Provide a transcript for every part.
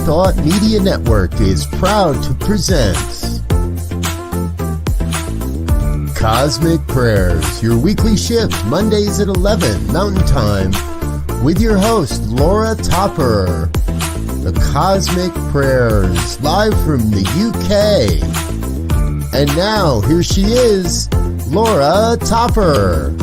Thought Media Network is proud to present Cosmic Prayers, your weekly shift, Mondays at 11 Mountain Time, with your host, Laura Topper. The Cosmic Prayers, live from the UK. And now, here she is, Laura Topper.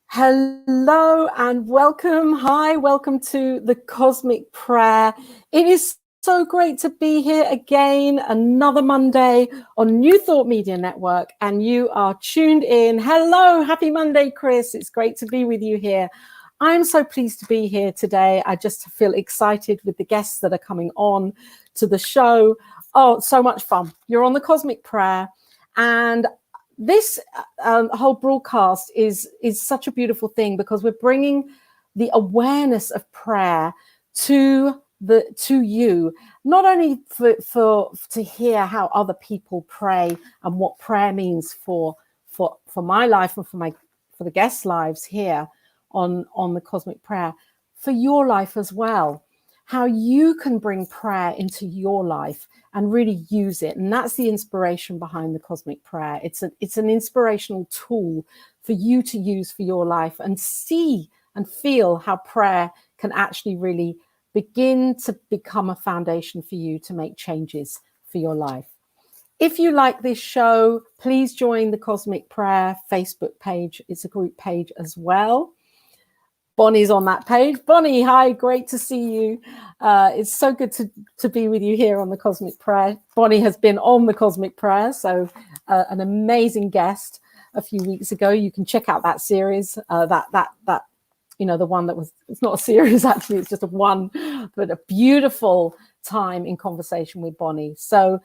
Hello and welcome. Hi, welcome to the Cosmic Prayer. It is so great to be here again, another Monday on New Thought Media Network, and you are tuned in. Hello, happy Monday, Chris. It's great to be with you here. I'm so pleased to be here today. I just feel excited with the guests that are coming on to the show. Oh, so much fun. You're on the Cosmic Prayer, and this whole broadcast is such a beautiful thing because we're bringing the awareness of prayer to you, not only for to hear how other people pray and what prayer means for my life and for the guests' lives here on the Cosmic Prayer, for your life as well, how you can bring prayer into your life and really use it. And that's the inspiration behind the Cosmic Prayer. It's an inspirational tool for you to use for your life and see and feel how prayer can actually really begin to become a foundation for you to make changes for your life. If you like this show, please join the Cosmic Prayer Facebook page. It's a group page as well. Bonnie's on that page. Bonnie, hi, great to see you. It's so good to be with you here on the Cosmic Prayer. Bonnie has been on the Cosmic Prayer, so an amazing guest a few weeks ago. You can check out that series, that the one that was, it's not a series actually, it's just a one, but a beautiful time in conversation with Bonnie. So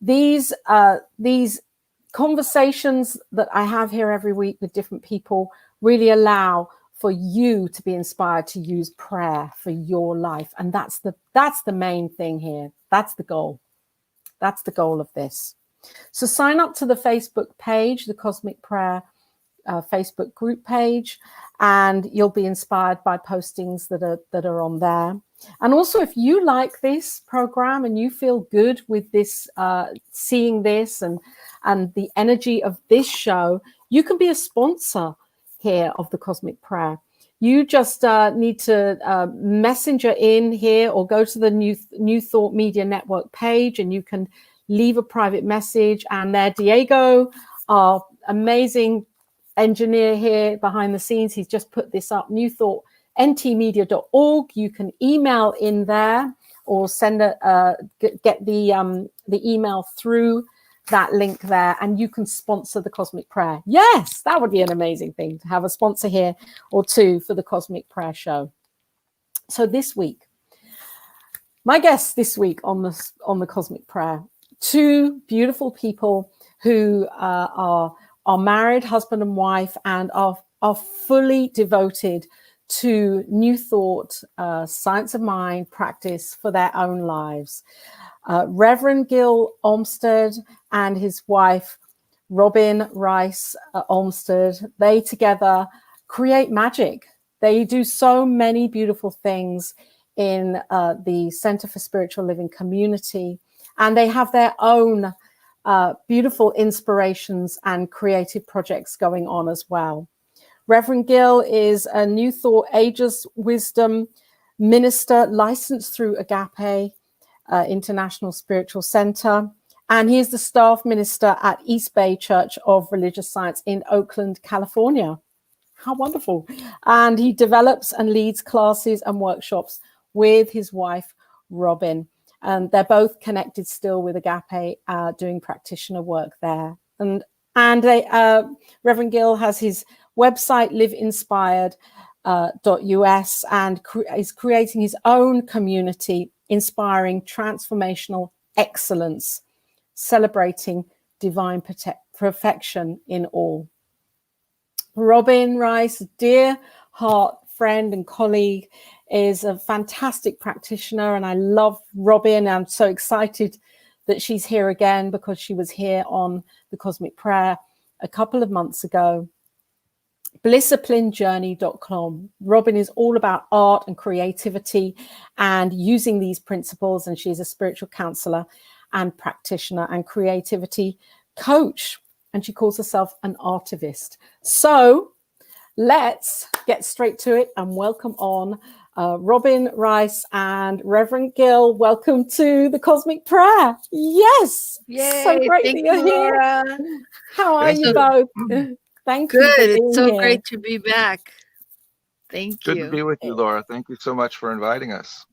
these conversations that I have here every week with different people really allow for you to be inspired to use prayer for your life. And that's the main thing here. That's the goal. That's the goal of this. So sign up to the Facebook page, the Cosmic Prayer Facebook group page, and you'll be inspired by postings that are on there. And also, if you like this program and you feel good with this, seeing this and the energy of this show, you can be a sponsor here of the Cosmic Prayer. You just need to messenger in here or go to the New Thought Media Network page, and you can leave a private message. And there, Diego, our amazing engineer here behind the scenes, he's just put this up, newthoughtntmedia.org. You can email in there or send get the email through that link there, and you can sponsor the Cosmic Prayer. Yes, that would be an amazing thing to have a sponsor here or two for the Cosmic Prayer show. So this week, my guests this week on the Cosmic Prayer, two beautiful people who are married, husband and wife, and are fully devoted to New Thought, science of mind practice for their own lives. Reverend Gil Olmstead and his wife, Robyn Rice Olmstead, they together create magic. They do so many beautiful things in the Center for Spiritual Living community, and they have their own beautiful inspirations and creative projects going on as well. Reverend Gil is a New Thought Ageless Wisdom minister licensed through Agape International Spiritual Center, and he is the staff minister at East Bay Church of Religious Science in Oakland, California. How wonderful. And he develops and leads classes and workshops with his wife, Robyn. And they're both connected still with Agape, doing practitioner work there. And Reverend Gil has his website, liveinspired.us, and is creating his own community, inspiring transformational excellence, celebrating divine perfection in all. Robyn Rice, dear heart friend and colleague, is a fantastic practitioner, and I love Robyn. I'm so excited that she's here again because she was here on the Cosmic Prayer a couple of months ago. blissciplinedjourney.com. Robyn is all about art and creativity and using these principles, and she's a spiritual counselor and practitioner and creativity coach, and she calls herself an artivist. So let's get straight to it and welcome on Robyn Rice and Reverend Gil. Welcome to the Cosmic Prayer. Yes. Yay, so great that you're Laura. here. How are Thank you you. both? Thank you Good. for It's being so here. great to be back. Thank Good you. to be with you, Laura. Thank you so much for inviting us.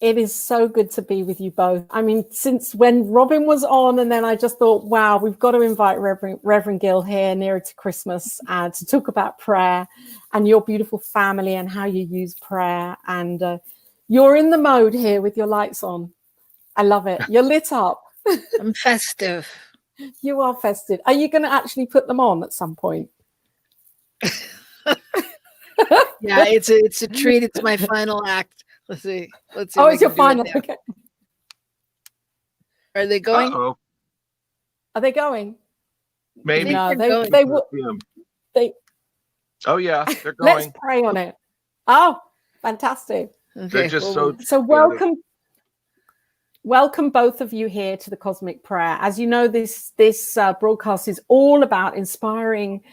It is so good to be with you both. I mean, since when Robyn was on, and then I just thought, wow, we've got to invite Reverend Gil here nearer to Christmas to talk about prayer and your beautiful family and how you use prayer. And you're in the mode here with your lights on. I love it. You're lit up. I'm festive. You are festive. Are you going to actually put them on at some point? Yeah, it's a treat. It's my final act. Let's see. Oh, it's your final. Okay. Are they going? Uh-oh. Are they going? Maybe. No, going. they will. Oh yeah, they're going. Let's pray on it. Oh, fantastic. Okay, They're just So welcome both of you here to the Cosmic Prayer. As you know, this broadcast is all about inspiring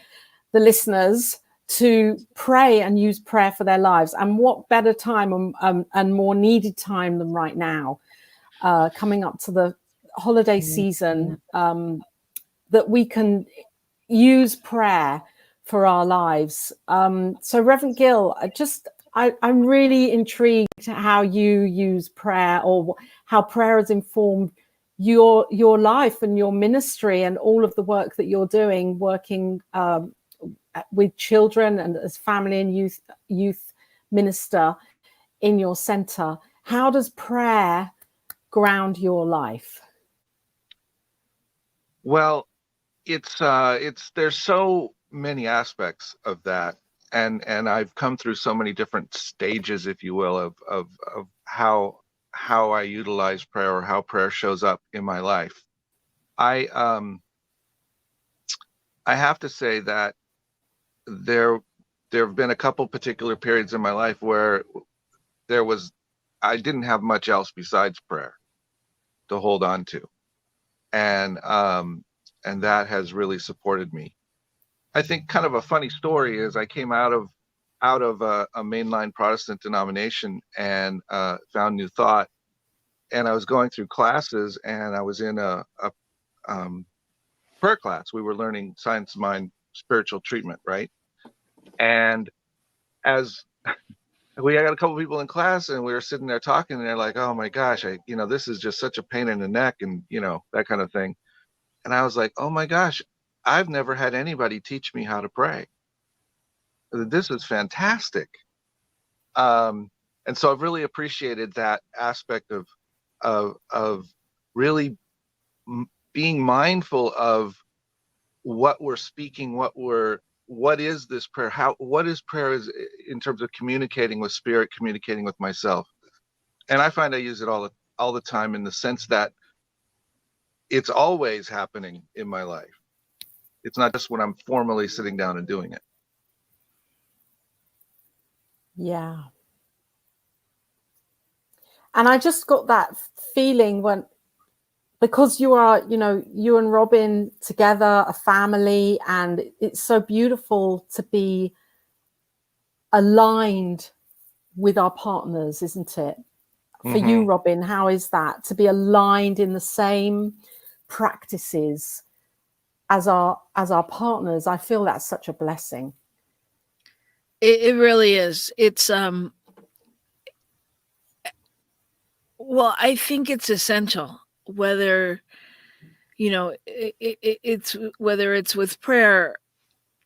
the listeners to pray and use prayer for their lives. And what better time and more needed time than right now, coming up to the holiday season, that we can use prayer for our lives. So Reverend Gil, I'm really intrigued how you use prayer, or how prayer has informed your life and your ministry and all of the work that you're doing, working with children and as family and youth minister in your center. How does prayer ground your life? Well, it's there's so many aspects of that, and I've come through so many different stages, if you will, of how I utilize prayer, or how prayer shows up in my life. I have to say that there have been a couple particular periods in my life where I didn't have much else besides prayer to hold on to, and that has really supported me. I think kind of a funny story is I came out of a mainline Protestant denomination and found New Thought, and I was going through classes, and I was in a prayer class. We were learning science of mind, spiritual treatment, right? And as I got a couple people in class, and we were sitting there talking, and they're like, "Oh my gosh, this is just such a pain in the neck," and that kind of thing. And I was like, "Oh my gosh, I've never had anybody teach me how to pray. This is fantastic." And so I've really appreciated that aspect of really being mindful of what we're speaking, what is this prayer? What is prayer is in terms of communicating with spirit, communicating with myself. And I find I use it all the time, in the sense that it's always happening in my life. It's not just when I'm formally sitting down and doing it. Yeah. And I just got that feeling because you are, you and Robyn together, a family, and it's so beautiful to be aligned with our partners, isn't it? For you, Robyn, how is that, to be aligned in the same practices as our partners? I feel that's such a blessing. It really is. It's well, I think it's essential, whether it's whether it's with prayer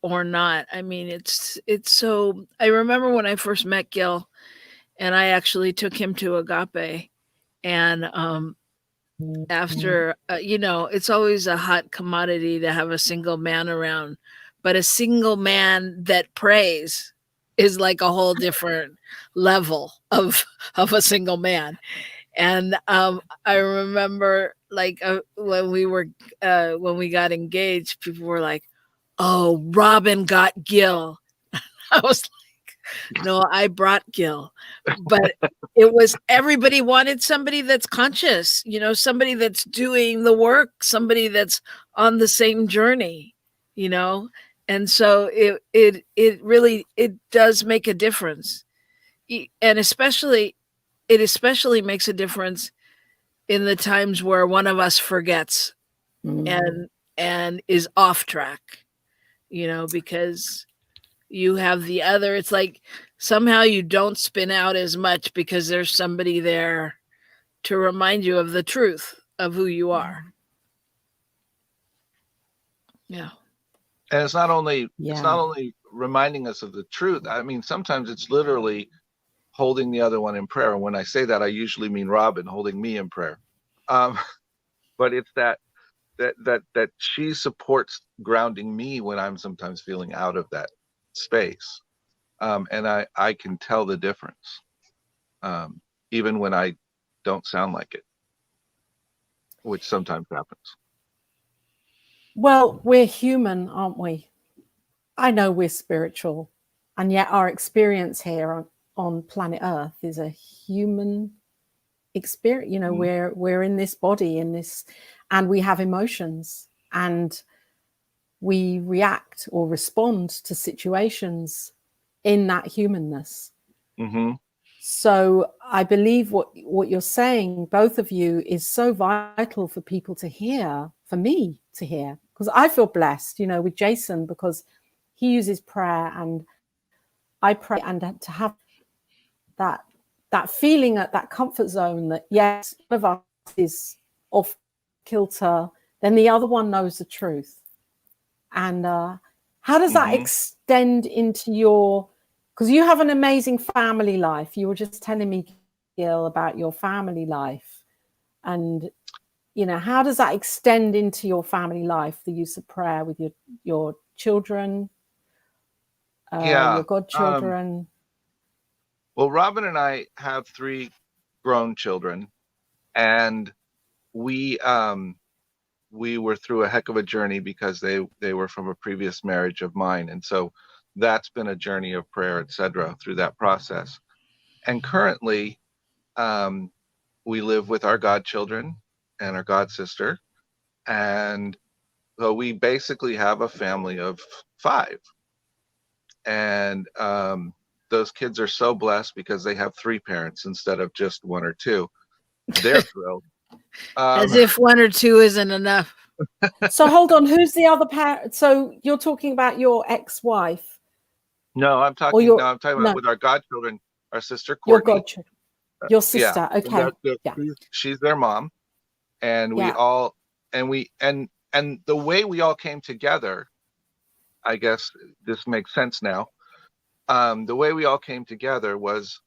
or not. I mean, it's so. I remember when I first met Gil, and I actually took him to Agape, and after it's always a hot commodity to have a single man around, but a single man that prays is like a whole different level of a single man. And I remember, like, when we got engaged, people were like, oh, Robyn got Gil. I was like, no, I brought Gil. But it was, everybody wanted somebody that's conscious, you know, somebody that's doing the work, somebody that's on the same journey, you know? And so it really, it does make a difference. And it especially makes a difference in the times where one of us forgets and is off track, you know, because you have the other, it's like somehow you don't spin out as much because there's somebody there to remind you of the truth of who you are. Yeah. And it's not only reminding us of the truth. I mean, sometimes it's literally holding the other one in prayer. And when I say that, I usually mean Robyn holding me in prayer. But it's that she supports grounding me when I'm sometimes feeling out of that space. And I can tell the difference, even when I don't sound like it, which sometimes happens. Well, we're human, aren't we? I know we're spiritual, and yet our experience here on planet Earth is a human experience. You know, we're in this body, and we have emotions, and we react or respond to situations in that humanness. Mm-hmm. So I believe what you're saying, both of you, is so vital for people to hear, for me to hear, because I feel blessed, you know, with Jason, because he uses prayer and I pray, and to have that feeling, that comfort zone that, yes, one of us is off kilter, then the other one knows the truth. And how does that extend into your, because you have an amazing family life. You were just telling me, Gil, about your family life. And, you know, how does that extend into your family life, the use of prayer with your children, your godchildren? Well, Robyn and I have 3 grown children, and we were through a heck of a journey because they were from a previous marriage of mine. And so that's been a journey of prayer, etc., through that process. And currently, we live with our godchildren and our godsister. And so we basically have a family of 5. And those kids are so blessed because they have 3 parents instead of just 1 or 2. They're thrilled. As if 1 or 2 isn't enough. So hold on, who's the other parent? So you're talking about your ex-wife? No, I'm talking about with our godchildren, our sister Courtney. Your godchildren, your sister. Yeah. Okay. She's their mom, and we all and the way we all came together, I guess this makes sense now. The way we all came together was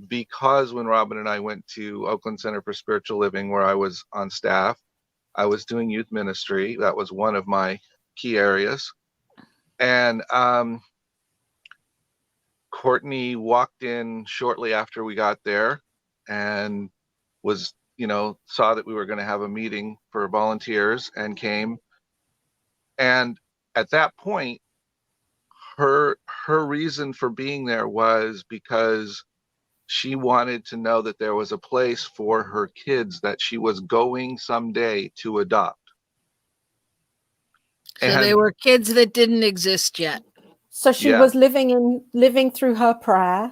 because when Robyn and I went to Oakland Center for Spiritual Living, where I was on staff, I was doing youth ministry. That was one of my key areas. And Courtney walked in shortly after we got there and was, you know, saw that we were going to have a meeting for volunteers and came. And at that point, her reason for being there was because she wanted to know that there was a place for her kids that she was going someday to adopt. So they were kids that didn't exist yet. So she was living through her prayer.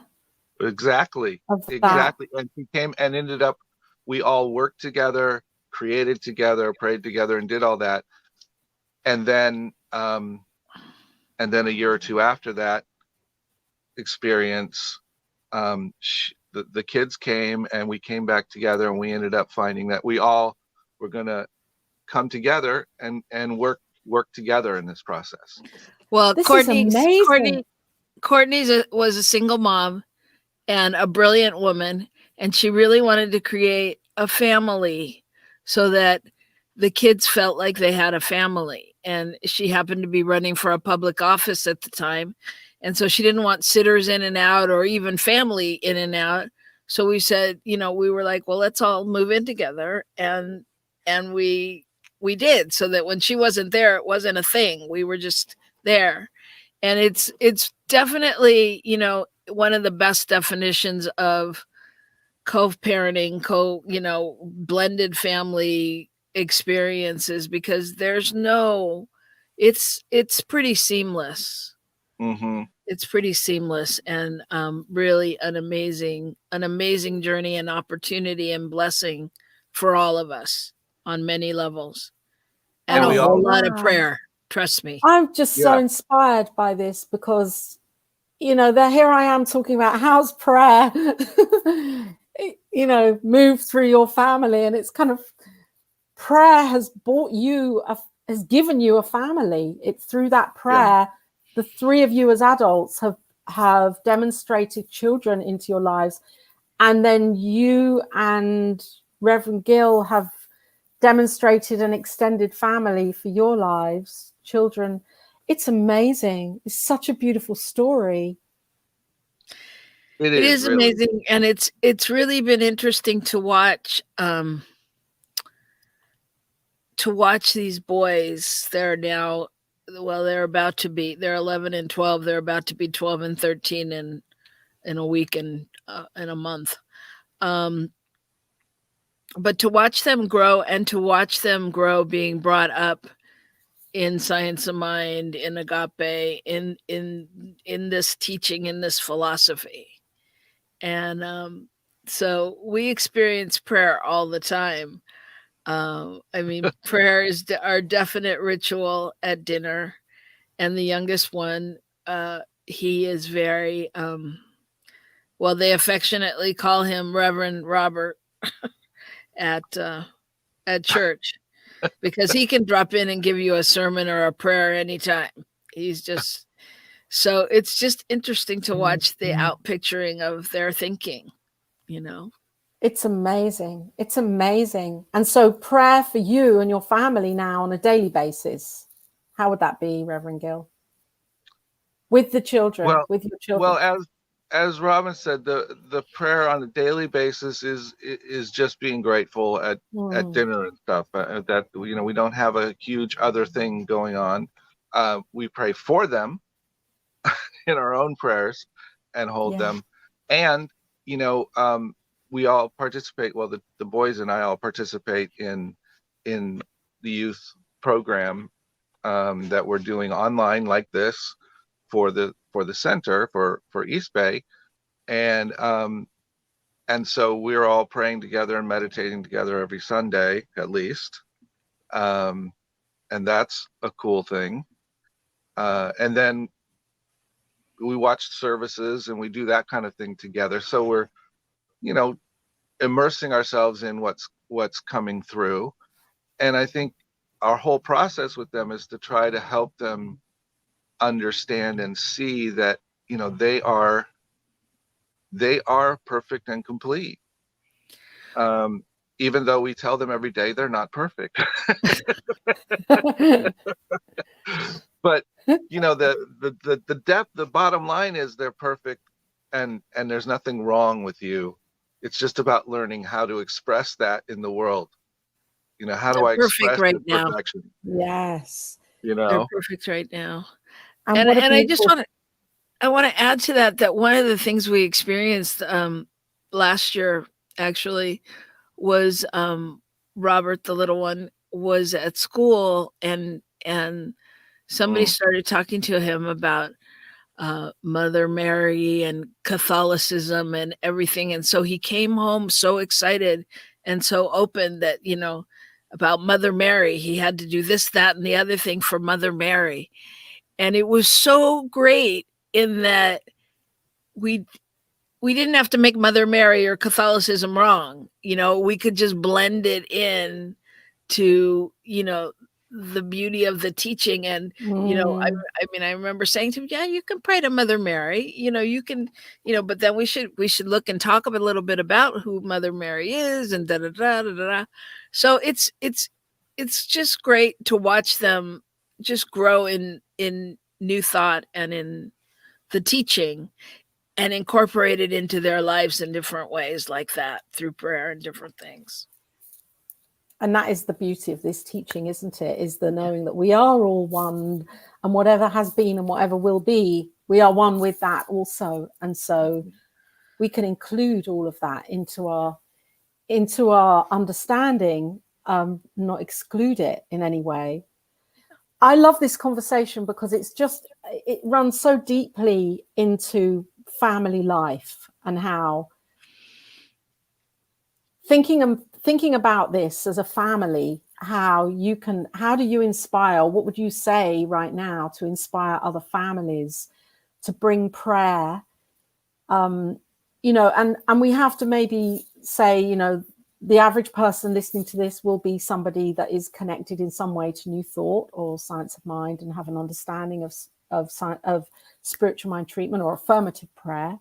Exactly. And she came and ended up, we all worked together, created together, prayed together, and did all that. And then a year or 2 after that experience, the kids came and we came back together, and we ended up finding that we all were going to come together and work together in this process. Well, this Courtney was a single mom and a brilliant woman, and she really wanted to create a family so that the kids felt like they had a family. And she happened to be running for a public office at the time. And so she didn't want sitters in and out or even family in and out. So we said, you know, we were like, well, let's all move in together. And we did, so that when she wasn't there, it wasn't a thing. We were just there. And it's definitely, one of the best definitions of co-parenting, blended family experiences, because it's pretty seamless. Mm-hmm. It's pretty seamless, and really an amazing journey and opportunity and blessing for all of us on many levels, and And a we whole all, lot of wow. prayer. Trust me. I'm just so yeah, inspired by this because, here I am talking about how's prayer, move through your family. And it's kind of, prayer has has given you a family. It's through that yeah, prayer, the three of you as adults have demonstrated children into your lives. And then you and Reverend Gil have demonstrated an extended family for your lives, children. It's amazing. It's such a beautiful story. it It is is really. amazing, and it's really been interesting to watch these boys. They're now, well, they're 11 and 12. They're about to be 12 and 13 in a week and in a month. But to watch them grow, and to watch them grow being brought up in Science of Mind, in Agape, in this teaching, in this philosophy. And so we experience prayer all the time. Prayer is our definite ritual at dinner. And the youngest one, he is very, well, they affectionately call him Reverend Robert at church, because he can drop in and give you a sermon or a prayer anytime. He's just, so it's just interesting to watch the outpicturing of their thinking, It's amazing. It's amazing. And so prayer for you and your family now on a daily basis. How would that be, Reverend Gil? With the children, Well, with your children. well, as Robyn said, the prayer on a daily basis is just being grateful at dinner and stuff. That we don't have a huge other thing going on. We pray for them in our own prayers and hold them, and we all participate. Well, the boys and I all participate in the youth program that we're doing online, like this, for the center for East Bay, and so we're all praying together and meditating together every Sunday at least, and that's a cool thing. And then we watch services and we do that kind of thing together. So we're immersing ourselves in what's coming through, and I think our whole process with them is to try to help them understand and see that they are perfect and complete, even though we tell them every day they're not perfect. But the depth, the bottom line is they're perfect, and there's nothing wrong with you. It's just about learning how to express that in the world. How do they're I perfect express right your now. perfection? Yes. They're perfect right now. And And what a I just beautiful want to add to that one of the things we experienced last year actually was Robert, the little one, was at school, and somebody started talking to him about Mother Mary and Catholicism and everything. And so he came home so excited and so open that, about Mother Mary, he had to do this, that, and the other thing for Mother Mary. And it was so great in that we didn't have to make Mother Mary or Catholicism wrong. We could just blend it in to, the beauty of the teaching. And, I remember saying to him, yeah, you can pray to Mother Mary, you can, but then we should look and talk a little bit about who Mother Mary is, and da da da da da. So it's just great to watch them just grow in new thought and in the teaching, and incorporate it into their lives in different ways, like that, through prayer and different things. And that is the beauty of this teaching, isn't it? Is the knowing that we are all one, and whatever has been and whatever will be, we are one with that also. And so we can include all of that into our understanding, not exclude it in any way. I love this conversation because it runs so deeply into family life and how thinking about this as a family, how do you inspire, what would you say right now to inspire other families to bring prayer, and we have to maybe say, the average person listening to this will be somebody that is connected in some way to New Thought or Science of Mind and have an understanding of spiritual mind treatment or affirmative prayer.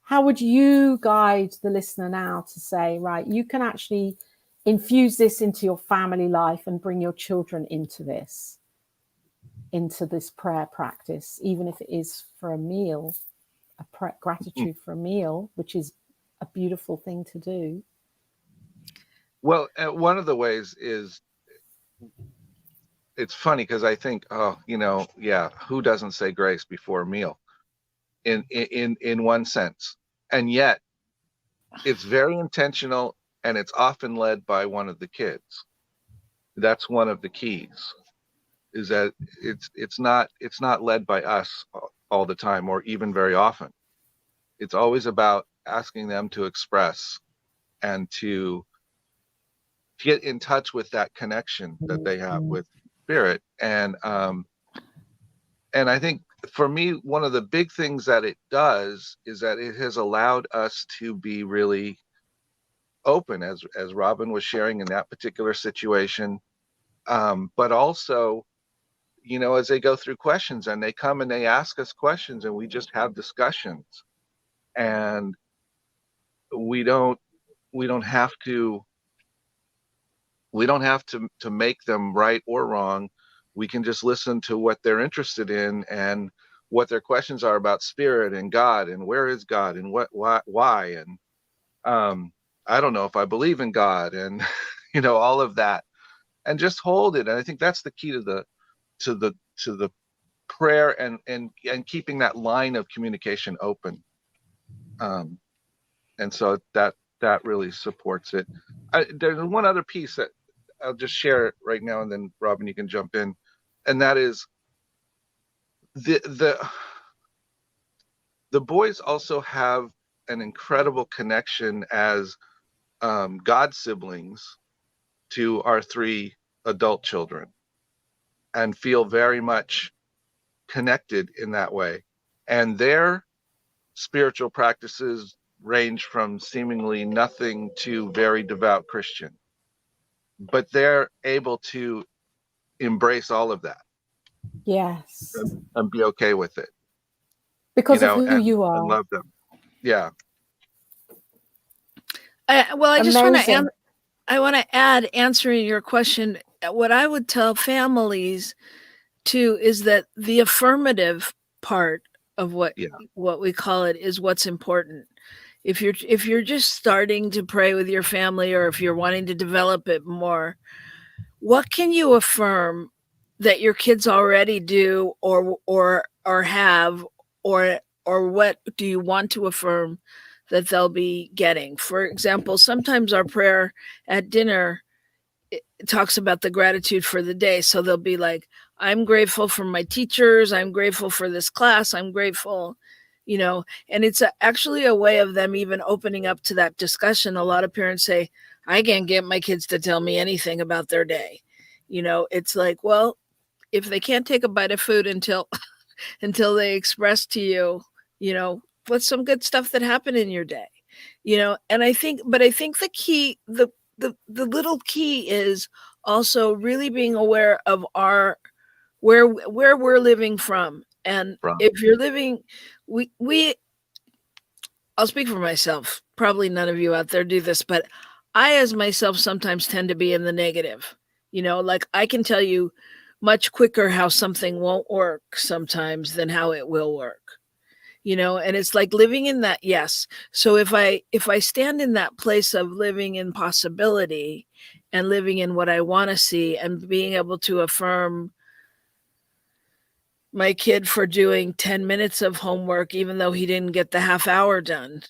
How would you guide the listener now to say, right, you can actually infuse this into your family life and bring your children into this prayer practice, even if it is for a meal, gratitude for a meal, which is a beautiful thing to do? Well, one of the ways is, it's funny because I think, who doesn't say grace before a meal in one sense? And yet it's very intentional, and it's often led by one of the kids. That's one of the keys, is that it's not led by us all the time, or even very often. It's always about asking them to express and to get in touch with that connection that they have with spirit. And I think for me, one of the big things that it does is that it has allowed us to be really open, as Robyn was sharing in that particular situation, but also, as they go through questions and they come and they ask us questions and we just have discussions, and we don't have to make them right or wrong. We can just listen to what they're interested in and what their questions are about spirit and God and where is God and why, and I don't know if I believe in God, and all of that, and just hold it. And I think that's the key to the prayer, and keeping that line of communication open. And so that really supports it. There's one other piece that I'll just share right now, and then Robyn, you can jump in, and that is the boys also have an incredible connection as God siblings to our 3 adult children, and feel very much connected in that way. And their spiritual practices range from seemingly nothing to very devout Christian, but they're able to embrace all of that. Yes. And be okay with it. Because of who you are. And love them. Yeah. I just Amazing. want to add, answering your question, what I would tell families too is that the affirmative part of what we call it is what's important. If you're just starting to pray with your family, or if you're wanting to develop it more, what can you affirm that your kids already do or have, or what do you want to affirm that they'll be getting? For example, sometimes our prayer at dinner, it talks about the gratitude for the day. So they'll be like, I'm grateful for my teachers. I'm grateful for this class. I'm grateful, and it's actually a way of them even opening up to that discussion. A lot of parents say, I can't get my kids to tell me anything about their day. It's like, well, if they can't take a bite of food until they express to you, what's some good stuff that happened in your day, and I think the key, the little key is also really being aware of where we're living from. And if you're living, I'll speak for myself. Probably none of you out there do this, but I, as myself, sometimes tend to be in the negative. Like I can tell you much quicker how something won't work sometimes than how it will work. And it's like living in that. Yes. So if I stand in that place of living in possibility and living in what I want to see, and being able to affirm my kid for doing 10 minutes of homework, even though he didn't get the half hour done,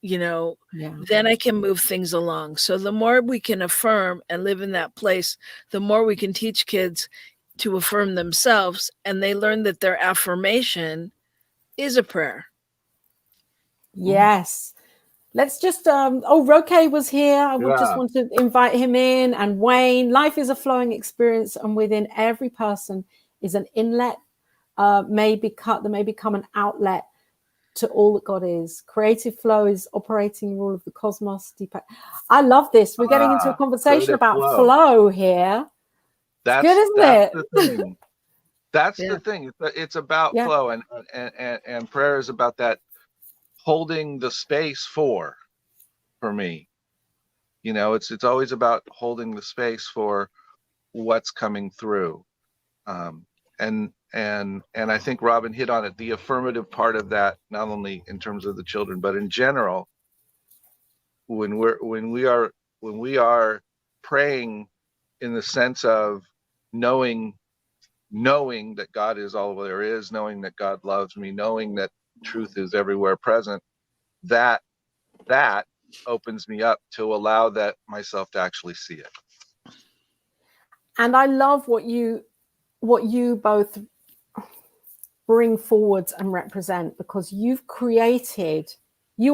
then I can move things along. So the more we can affirm and live in that place, the more we can teach kids to affirm themselves, and they learn that their affirmation is a prayer. Yes. Let's just, Roque was here. I would just want to invite him in. And Wayne, life is a flowing experience, and within every person is an inlet, that may become an outlet to all that God is. Creative flow is operating rule of the cosmos. I love this. We're getting into a conversation about flow here. That's good, isn't it? The thing. That's the thing. It's about flow, and prayer is about that, holding the space for me. It's always about holding the space for what's coming through. And I think Robyn hit on it, the affirmative part of that, not only in terms of the children, but in general, when we are praying in the sense of knowing that God is all there is, knowing that God loves me, knowing that truth is everywhere present, that opens me up to allow that myself to actually see it. And I love what you both bring forwards and represent, because you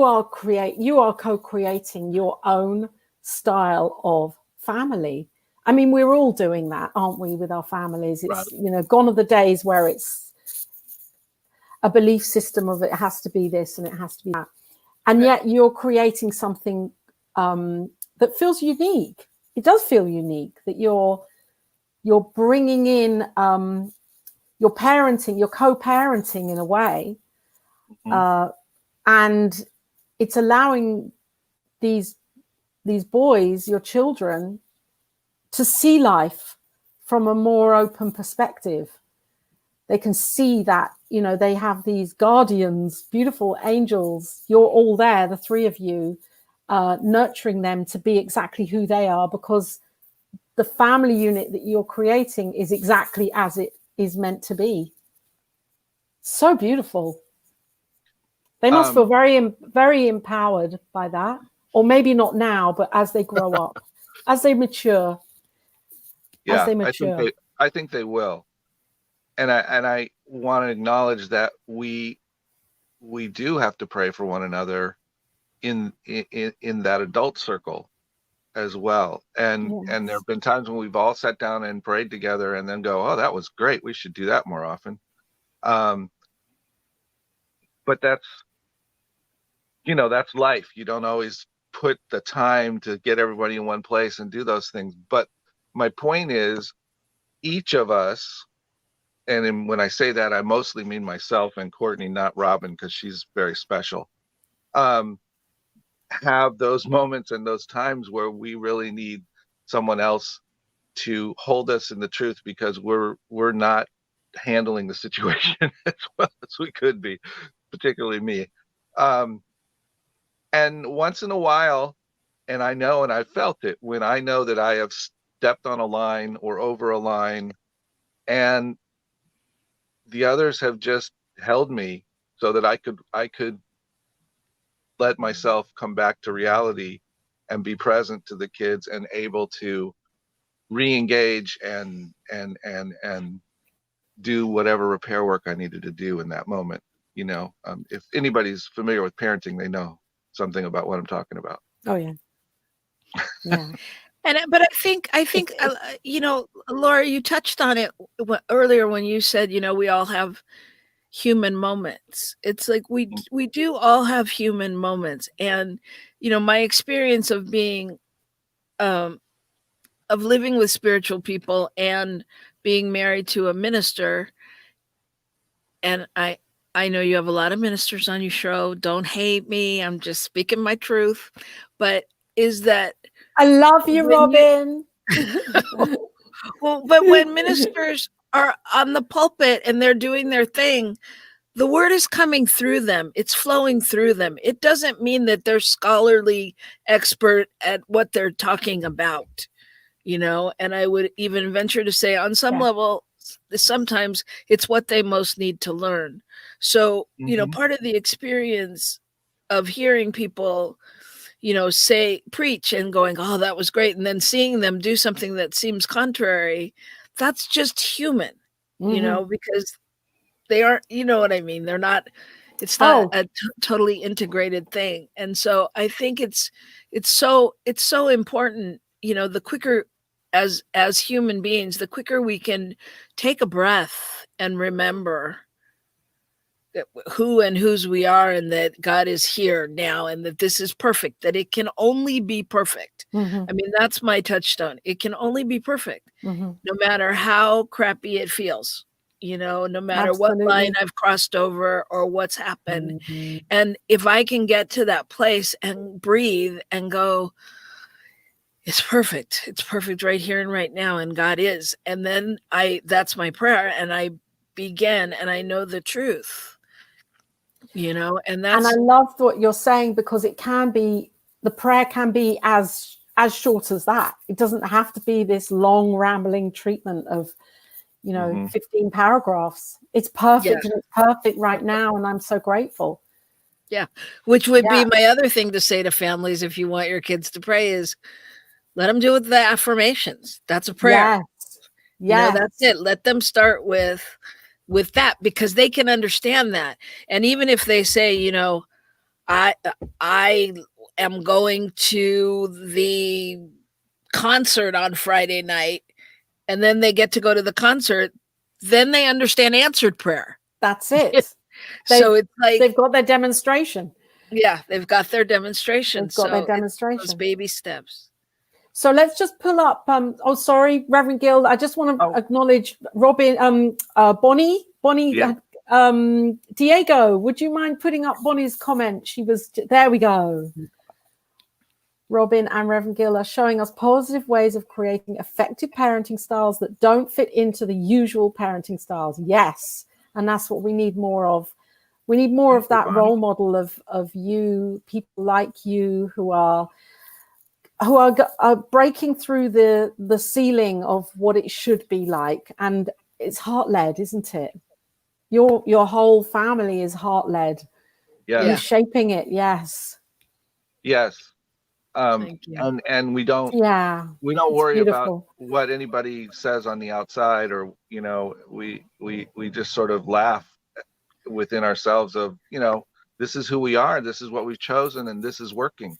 are co-creating your own style of family. I mean, we're all doing that, aren't we, with our families? It's gone are the days where it's a belief system of it has to be this and it has to be that, and yet you're creating something that feels unique. It does feel unique that you're bringing in you're co-parenting in a way, and it's allowing these boys, your children, to see life from a more open perspective. They can see that, they have these guardians, beautiful angels. You're all there, the three of you, nurturing them to be exactly who they are, because the family unit that you're creating is exactly as it is meant to be. So beautiful. They must feel very, very empowered by that, or maybe not now, but as they grow up, as they mature. I think they will. And I want to acknowledge that we do have to pray for one another in that adult circle as well. And there have been times when we've all sat down and prayed together and then go, oh, that was great, we should do that more often. But that's life. You don't always put the time to get everybody in one place and do those things. But my point is, each of us, and when I say that, I mostly mean myself and Courtney, not Robyn, because she's very special, have those moments and those times where we really need someone else to hold us in the truth, because we're not handling the situation as well as we could be, particularly me. And once in a while, and I know, and I felt it, when I know that I have stepped on a line or over a line, and the others have just held me so that I could let myself come back to reality and be present to the kids and able to re-engage and do whatever repair work I needed to do in that moment. If anybody's familiar with parenting, they know something about what I'm talking about. Oh yeah. Yeah. But I think Laura, you touched on it earlier when you said, we all have human moments. It's like we do all have human moments. And, my experience of being, of living with spiritual people and being married to a minister, and I know you have a lot of ministers on your show. Don't hate me. I'm just speaking my truth. But is that I love you, Robyn. Well, but when ministers are on the pulpit and they're doing their thing, the word is coming through them. It's flowing through them. It doesn't mean that they're scholarly expert at what they're talking about, and I would even venture to say on some level, sometimes it's what they most need to learn. So, Mhm. part of the experience of hearing people, say, preach and going, oh, that was great. And then seeing them do something that seems contrary, that's just human, because they aren't, you know what I mean? They're not, it's not Oh, a totally integrated thing. And so I think it's so important, the quicker as human beings, the quicker we can take a breath and remember who and whose we are, and that God is here now, and that this is perfect, that it can only be perfect. mhm, I mean, that's my touchstone. It can only be perfect, mhm. no matter how crappy it feels, no matter what line Absolutely. I've crossed over or what's happened. Mhm. And if I can get to that place and breathe and go, it's perfect. It's perfect right here and right now. And God is. And then that's my prayer. And I begin, and I know the truth, and And I that's, love what you're saying, because the prayer can be as short as that. It doesn't have to be this long rambling treatment of, Mhm. 15 paragraphs. It's yeah. perfect, and it's perfect right now. And I'm so grateful. Yeah. Which would Yeah. be my other thing to say to families, if you want your kids to pray, is let them do with the affirmations. That's a prayer. Yes. Yes. That's it. Let them start with that, because they can understand that. And even if they say, I I am going to the concert on Friday night, and then they get to go to the concert, then they understand answered prayer. That's it. So it's like, They've got their demonstration. yeah, they've got their demonstration. They've got their So it's those demonstration. baby steps. So let's just pull up. Sorry, Reverend Gil. I just want to Oh, acknowledge Robyn, Bonnie, yeah. Diego. Would you mind putting up Bonnie's comment? There we go. Robyn and Reverend Gil are showing us positive ways of creating effective parenting styles that don't fit into the usual parenting styles. Yes, and that's what we need more of. We need more of that role model of you, people like you who are breaking through the ceiling of what it should be like. And it's heart-led, isn't it? Your whole family is heart-led. Yes. You're Yeah. shaping it. Yes. Yes. Thank you. And we don't Yeah. It's worry about beautiful. what anybody says on the outside, or we just sort of laugh within ourselves of, this is who we are, this is what we've chosen, and this is working.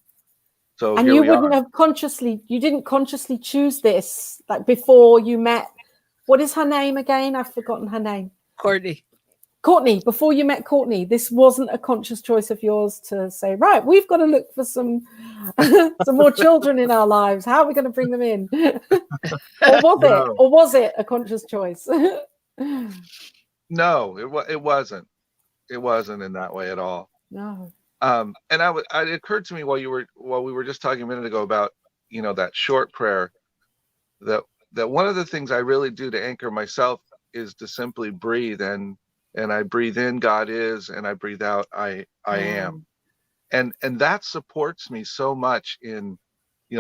So And here you we are. you didn't consciously choose this, like, before you met, what is her name again? I've forgotten her name. Courtney. Before you met Courtney, this wasn't a conscious choice of yours to say, right, we've got to look for some more children in our lives. How are we going to bring them in? Or was it a conscious choice? No, it wasn't. It wasn't in that way at all. No. And it occurred to me while we were just talking a minute ago about, that short prayer, that one of the things I really do to anchor myself is to simply breathe, and I breathe in, God is, and I breathe out, I am. And that supports me so much in,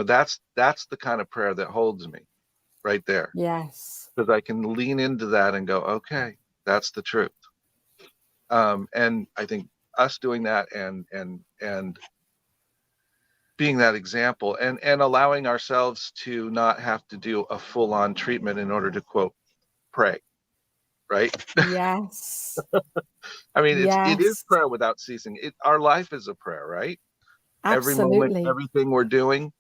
that's the kind of prayer that holds me right there. Yes. Because I can lean into that and go, okay, that's the truth. And I think us doing that and being that example, and allowing ourselves to not have to do a full-on treatment in order to, quote, pray, right? Yes. I mean, it is Yes. prayer without ceasing. Our life is a prayer, right? Every moment, Absolutely. everything we're doing,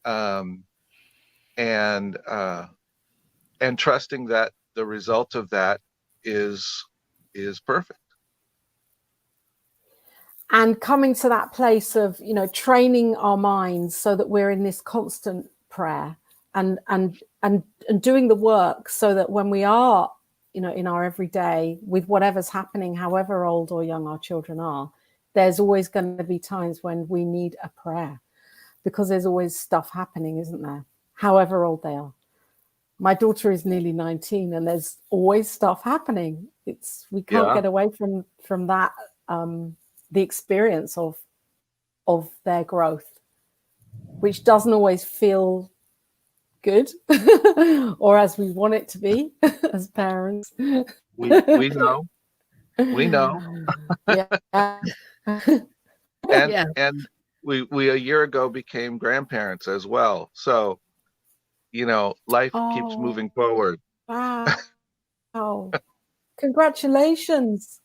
and trusting that the result of that is perfect. And coming to that place of, training our minds so that we're in this constant prayer, and doing the work so that when we are, in our everyday, with whatever's happening, however old or young our children are, there's always going to be times when we need a prayer, because there's always stuff happening, isn't there? However old they are. My daughter is nearly 19, and there's always stuff happening. We can't get away from that, the experience of their growth, which doesn't always feel good, or as we want it to be as parents. We know. We know. Yeah. And Yeah. and we a year ago became grandparents as well. So, life keeps Oh, moving forward. wow. Congratulations.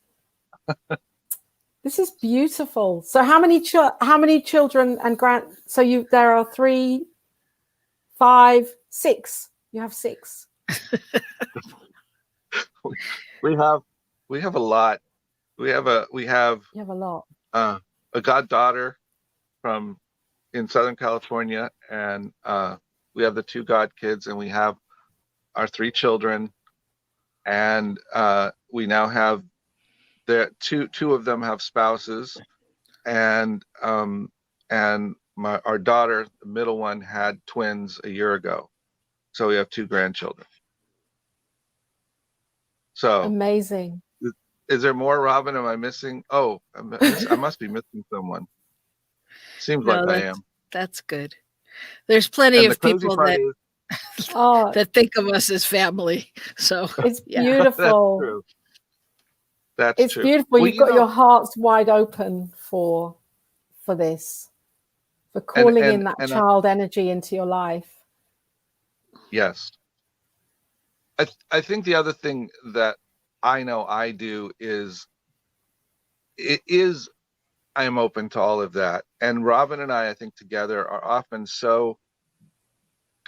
This is beautiful. So how many children and there are 3, 5, 6. You have 6. We have a lot. We have You have a lot. a goddaughter in Southern California, and we have the 2 godkids, and we have our 3 children, and we now have two of them have spouses, and our daughter, the middle one, had twins a year ago, so we have 2 grandchildren. So Amazing. is there more, Robyn? Am I missing? Oh, I must be missing someone. Seems No, like I am. that's good. There's plenty And the of crazy people part that is, that think of us as family. So It's yeah. beautiful. That's true. That's It's true. beautiful. Well, You've got your hearts wide open for this, for calling in that child energy into your life. Yes. I think the other thing that I know I do is I am open to all of that. And Robyn and I think together are often so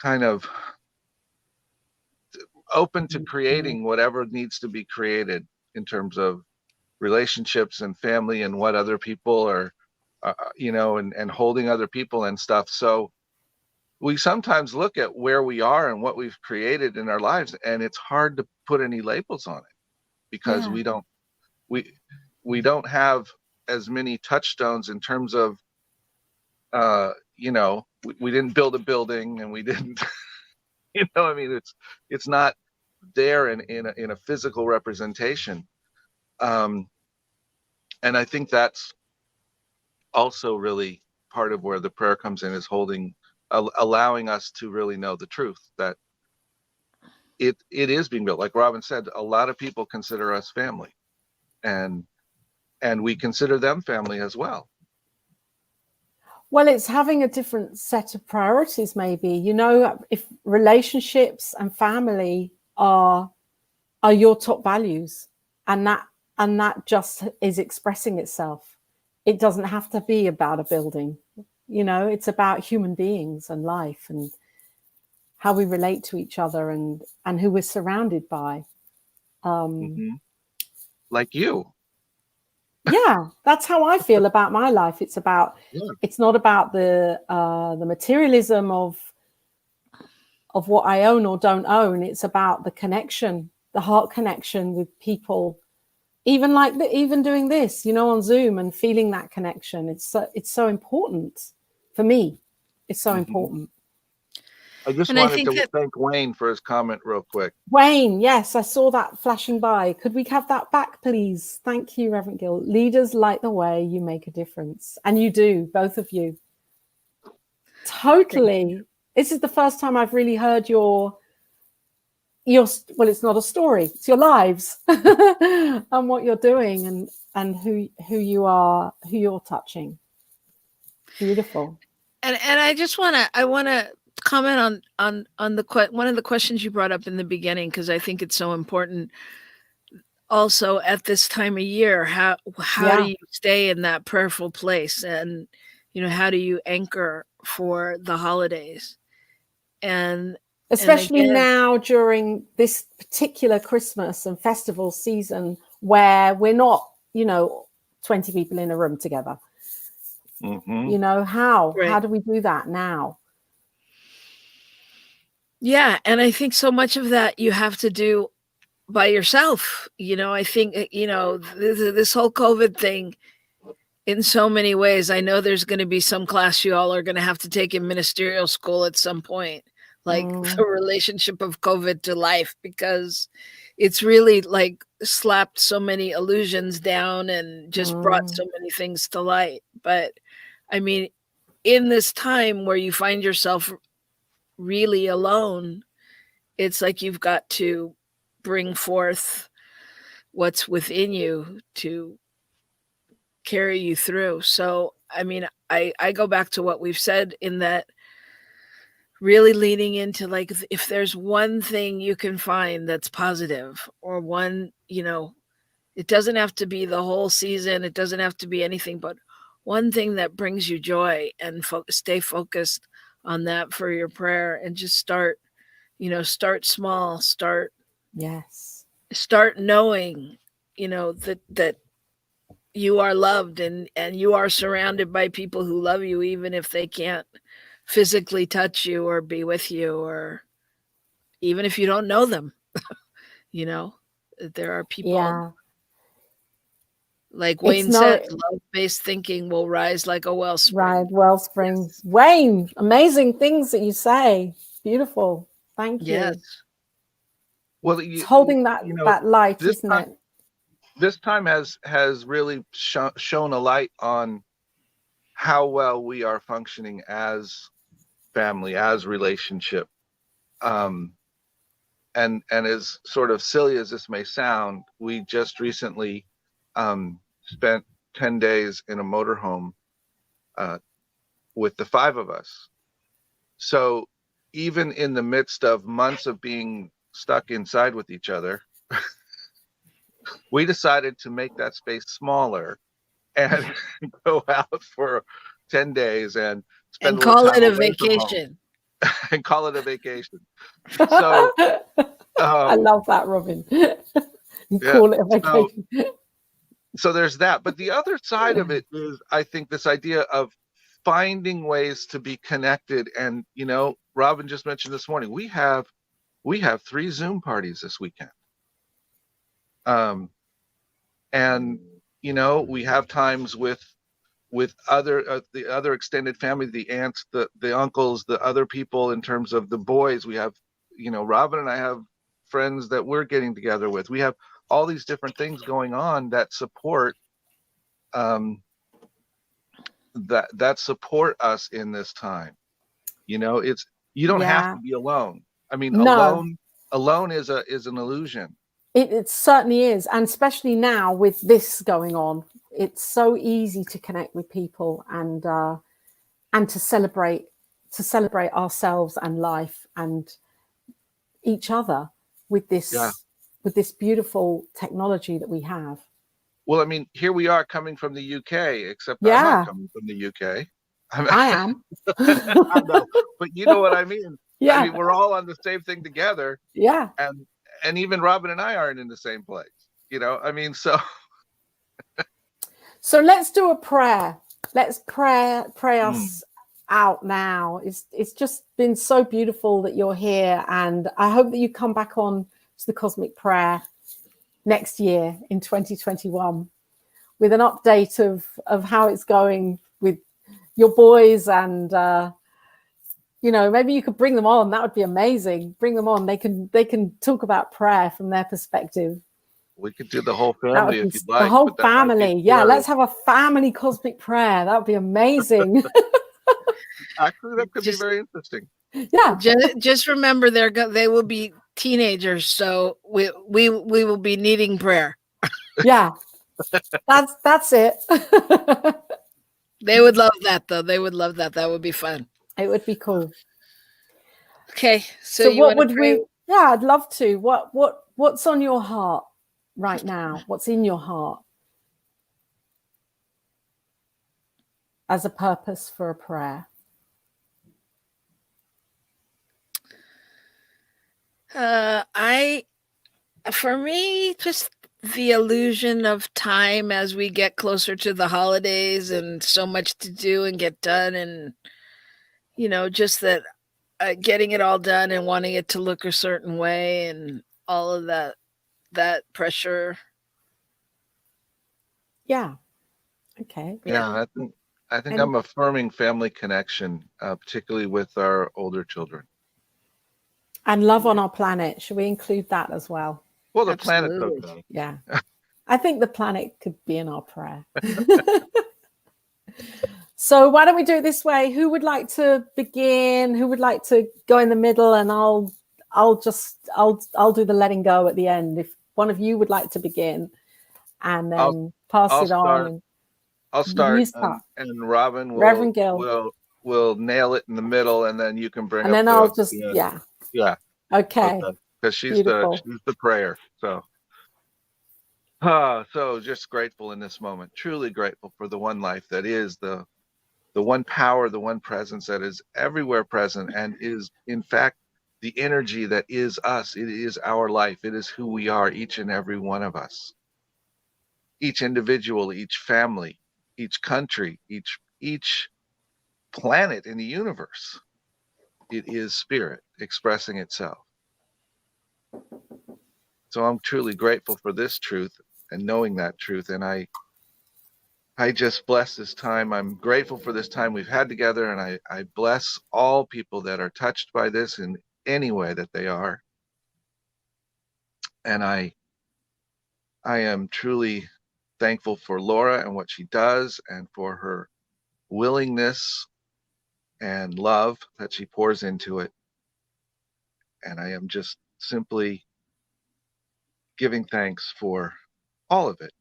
kind of open to creating whatever needs to be created in terms of relationships and family and what other people are, and holding other people and stuff. So we sometimes look at where we are and what we've created in our lives, and it's hard to put any labels on it because we don't have as many touchstones in terms of, we didn't build a building, and we didn't, I mean, it's not there in a physical representation. And I think that's also really part of where the prayer comes in, is allowing us to really know the truth that it is being built. Like Robyn said, a lot of people consider us family, and we consider them family as well. Well, it's having a different set of priorities, maybe. If relationships and family are your top values, and that just is expressing itself. It doesn't have to be about a building. It's about human beings and life and how we relate to each other and who we're surrounded by. Like you. Yeah, that's how I feel about my life. It's not about the materialism of what I own or don't own. It's about the connection, the heart connection with people. Even even doing this, on Zoom, and feeling that connection. It's so important for me. It's so important. I just wanted to thank Wayne for his comment real quick. Wayne, yes, I saw that flashing by. Could we have that back, please? Thank you, Reverend Gil. Leaders light the way, you make a difference. And you do, both of you. Totally. This is the first time I've really heard your well, it's not a story, it's your lives and what you're doing and who you are, who you're touching. Beautiful. And I want to comment on one of the questions you brought up in the beginning, because I think it's so important also at this time of year. How do you stay in that prayerful place, and how do you anchor for the holidays, and especially now during this particular Christmas and festival season where we're not 20 people in a room together. How do we do that now? Yeah. And I think so much of that you have to do by yourself. I think, this whole COVID thing, in so many ways, I know there's going to be some class you all are going to have to take in ministerial school at some point, like the relationship of COVID to life, because it's really like slapped so many illusions down and just brought so many things to light. But I mean, in this time where you find yourself really alone, it's like you've got to bring forth what's within you to carry you through. So, I mean, I go back to what we've said in that really leaning into, like, if there's one thing you can find that's positive, or one, it doesn't have to be the whole season. It doesn't have to be anything, but one thing that brings you joy, and stay focused on that for your prayer, and just start small, start knowing, that you are loved, and you are surrounded by people who love you, even if they can't physically touch you or be with you, or even if you don't know them. There are people, like Wayne said, love-based thinking will rise like a wellspring. Right, wellspring. Yes. Wayne, amazing things that you say. Beautiful. Thank you. Yes. Well, it's holding that light, isn't it? This time has really shown a light on how well we are functioning as family, as relationship. And as sort of silly as this may sound, we just recently spent 10 days in a motorhome with the 5 of us. So even in the midst of months of being stuck inside with each other, we decided to make that space smaller and go out for 10 days and spend a call little time it a away vacation. and call it a vacation. So I love that, Robyn. Call it a vacation. So there's that. But the other side of it is, I think, this idea of finding ways to be connected. And, Robyn just mentioned this morning, we have 3 Zoom parties this weekend. And, we have times with other the other extended family, the aunts, the uncles, the other people. In terms of the boys, we have, Robyn and I have friends that we're getting together with. We have all these different things going on that support that support us in this time. You don't have to be alone. I mean, alone is an illusion. It certainly is, and especially now with this going on, it's so easy to connect with people and to celebrate ourselves and life and each other with this beautiful technology that we have. Well, I mean, here we are coming from the UK, except I'm not coming from the UK. I am. I know, but you know what I mean. Yeah. I mean, we're all on the same thing together. Yeah. And even Robyn and I aren't in the same place. I mean, so. So let's do a prayer. Let's pray us out now. It's just been so beautiful that you're here, and I hope that you come back on to the Cosmic Prayer next year in 2021 with an update of how it's going with your boys, and maybe you could bring them on. That would be amazing. Bring them on. They can talk about prayer from their perspective. We could do the whole family if you'd like. The whole family. Yeah, let's have a family cosmic prayer. That would be amazing. Actually, that could be very interesting. Yeah. Just remember, they will be teenagers, so we will be needing prayer. Yeah. That's it. They would love that, though. They would love that. That would be fun. It would be cool. Okay. So what would we? Yeah, I'd love to. What's on your heart right now? What's in your heart as a purpose for a prayer? For me, just the illusion of time as we get closer to the holidays, and so much to do and get done, and just that getting it all done and wanting it to look a certain way, and all of that pressure. Yeah. Okay. Yeah, I think I'm affirming family connection, particularly with our older children. And love on our planet. Should we include that as well? Well, the planet's okay. Yeah. I think the planet could be in our prayer. So why don't we do it this way? Who would like to begin? Who would like to go in the middle? And I'll do the letting go at the end. If one of you would like to begin, and then pass I'll it on. start. And I'll start, you start. and Robyn Reverend Gil. will nail it in the middle, and then you can bring And up then the I'll just, end. yeah. Yeah. Okay. Because she's Beautiful. the prayer. So so just grateful in this moment, truly grateful for the one life that is the one power, the one presence that is everywhere present and is in fact the energy that is us. It is our life. It is who we are, each and every one of us, each individual, each family, each country, each planet in the universe. It is spirit expressing itself. So I'm truly grateful for this truth and knowing that truth. And I just bless this time. I'm grateful for this time we've had together. And I bless all people that are touched by this in any way that they are. And I am truly thankful for Laura and what she does, and for her willingness and love that she pours into it. And I am just simply giving thanks for all of it.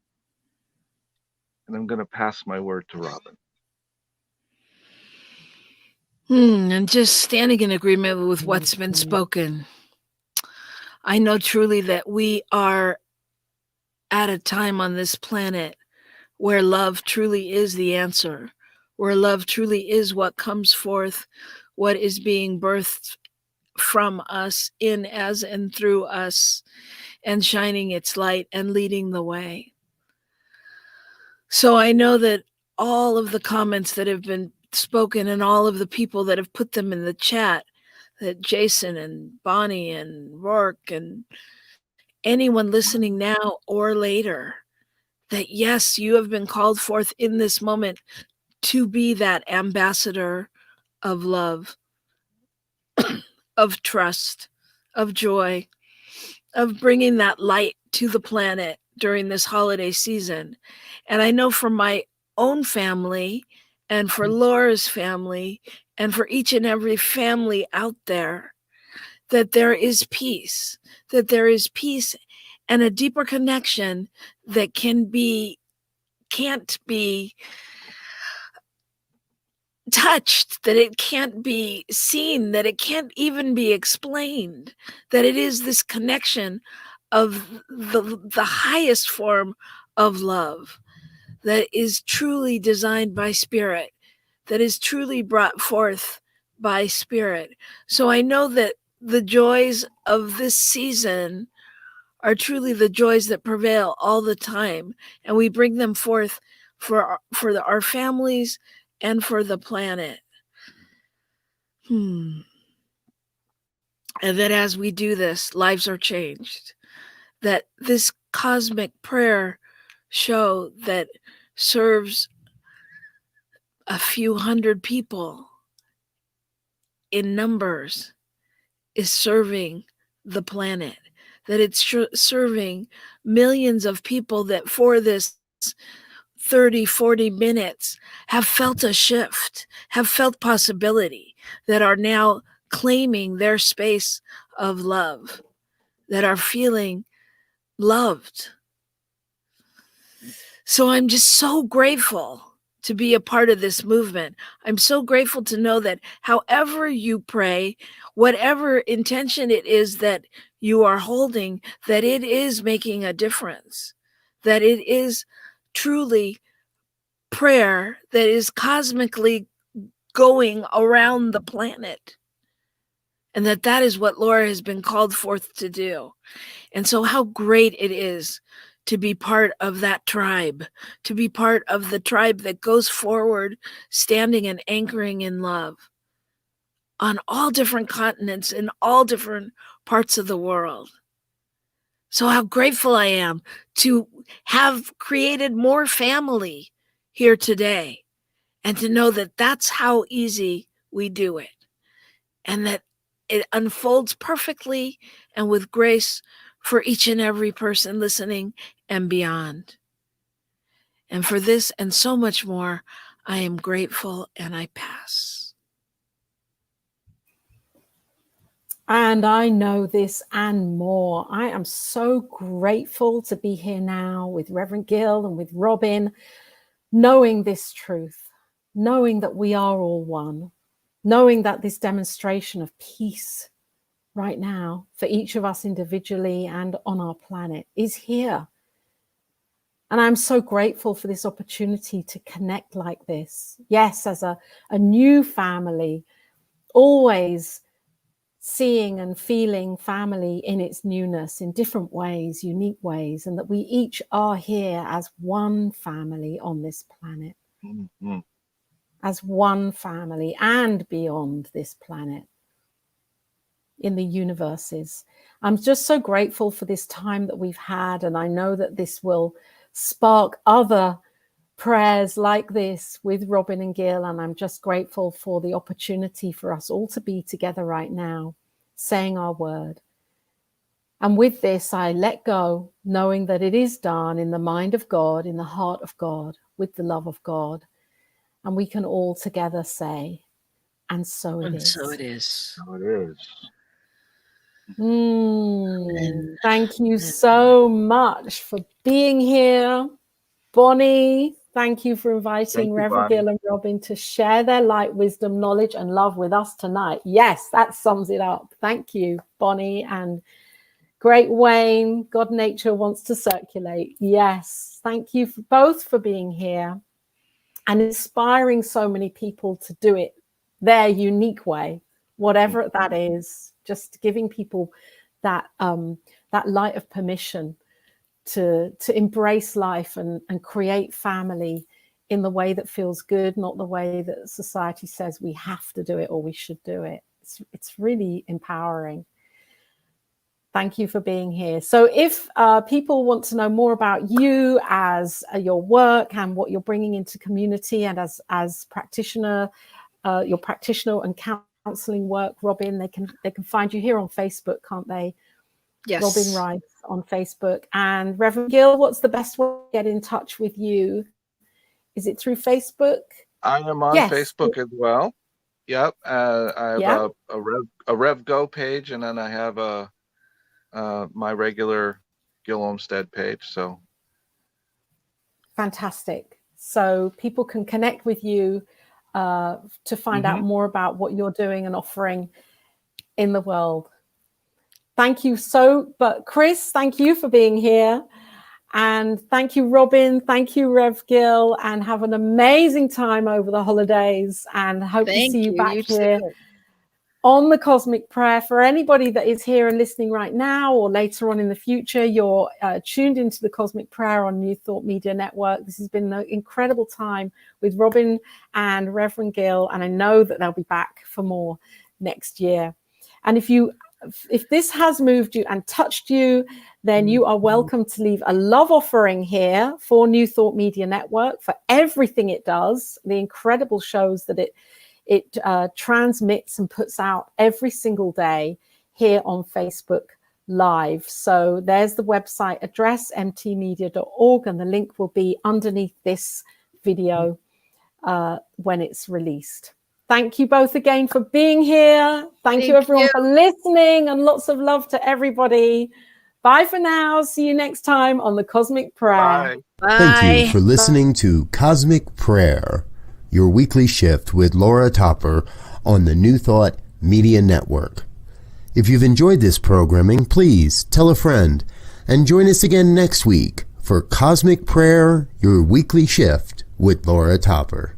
And I'm going to pass my word to Robyn. And just standing in agreement with what's been spoken. I know truly that we are at a time on this planet where love truly is the answer, where love truly is what comes forth, what is being birthed from us, in, as, and through us, and shining its light and leading the way. So I know that all of the comments that have been spoken and all of the people that have put them in the chat, that Jason and Bonnie and Rourke and anyone listening now or later, that yes, you have been called forth in this moment to be that ambassador of love, of trust, of joy, of bringing that light to the planet during this holiday season. And I know for my own family and for Laura's family and for each and every family out there, that there is peace, and a deeper connection that can't be touched, that it can't be seen, that it can't even be explained, that it is this connection of the highest form of love that is truly designed by spirit, that is truly brought forth by spirit. So I know that the joys of this season are truly the joys that prevail all the time, and we bring them forth for our families and for the planet. And that as we do this, lives are changed. That this cosmic prayer show that serves a few hundred people in numbers is serving the planet. That it's serving millions of people that for this 30, 40 minutes have felt a shift, have felt possibility, that are now claiming their space of love, that are feeling loved. So I'm just so grateful to be a part of this movement. I'm so grateful to know that however you pray, whatever intention it is that you are holding, that it is making a difference, that it is truly prayer that is cosmically going around the planet, and that is what Laura has been called forth to do. And so how great it is to be part of that tribe, to be part of the tribe that goes forward, standing and anchoring in love on all different continents in all different parts of the world. So how grateful I am to have created more family here today, and to know that that's how easy we do it, and that it unfolds perfectly and with grace for each and every person listening and beyond. And for this and so much more, I am grateful, and I pass. And I know this and more. I am so grateful to be here now with Reverend Gil and with Robyn, knowing this truth, knowing that we are all one, knowing that this demonstration of peace right now for each of us individually and on our planet is here. And I'm so grateful for this opportunity to connect like this. Yes, as a new family, always seeing and feeling family in its newness in different ways, unique ways, and that we each are here as one family on this planet, as one family and beyond this planet in the universes. I'm just so grateful for this time that we've had, and I know that this will spark other prayers like this with Robyn and Gil, and I'm just grateful for the opportunity for us all to be together right now, saying our word. And with this, I let go, knowing that it is done in the mind of God, in the heart of God, with the love of God. And we can all together say, and so it is. So it is. So it is. Thank you so much for being here. Bonnie, thank you for inviting Reverend Gil and Robyn to share their light, wisdom, knowledge, and love with us tonight. Yes, that sums it up. Thank you, Bonnie and Great Wayne. God Nature wants to circulate. Yes, thank you for both for being here and inspiring so many people to do it their unique way, whatever that is. Just giving people that that light of permission to embrace life and create family in the way that feels good, not the way that society says we have to do it or we should do it. It's really empowering. Thank you for being here. So if people want to know more about you as your work and what you're bringing into community, and as practitioner, your practitioner and counseling work, Robyn, they can find you here on Facebook, can't they? Yes. Robyn Rice on Facebook. And Reverend Gil, what's the best way to get in touch with you? Is it through Facebook? I am on Facebook as well. Yep. I have a Rev Go page, and then I have my regular Gil Olmstead page. So fantastic. So people can connect with you to find out more about what you're doing and offering in the world. Thank you but Chris, thank you for being here. And thank you, Robyn. Thank you, Rev Gil, and have an amazing time over the holidays, and hope to see you back here on the Cosmic Prayer. For anybody that is here and listening right now or later on in the future, you're tuned into the Cosmic Prayer on New Thought Media Network. This has been an incredible time with Robyn and Reverend Gil, and I know that they'll be back for more next year. And if this has moved you and touched you, then you are welcome to leave a love offering here for New Thought Media Network for everything it does, the incredible shows that it transmits and puts out every single day here on Facebook Live. So there's the website address, mtmedia.org, and the link will be underneath this video when it's released. Thank you both again for being here. Thank you everyone for listening, and lots of love to everybody. Bye for now. See you next time on the Cosmic Prayer. Bye. Thank you for listening to Cosmic Prayer, your weekly shift with Laura Topper on the New Thought Media Network. If you've enjoyed this programming, please tell a friend and join us again next week for Cosmic Prayer, your weekly shift with Laura Topper.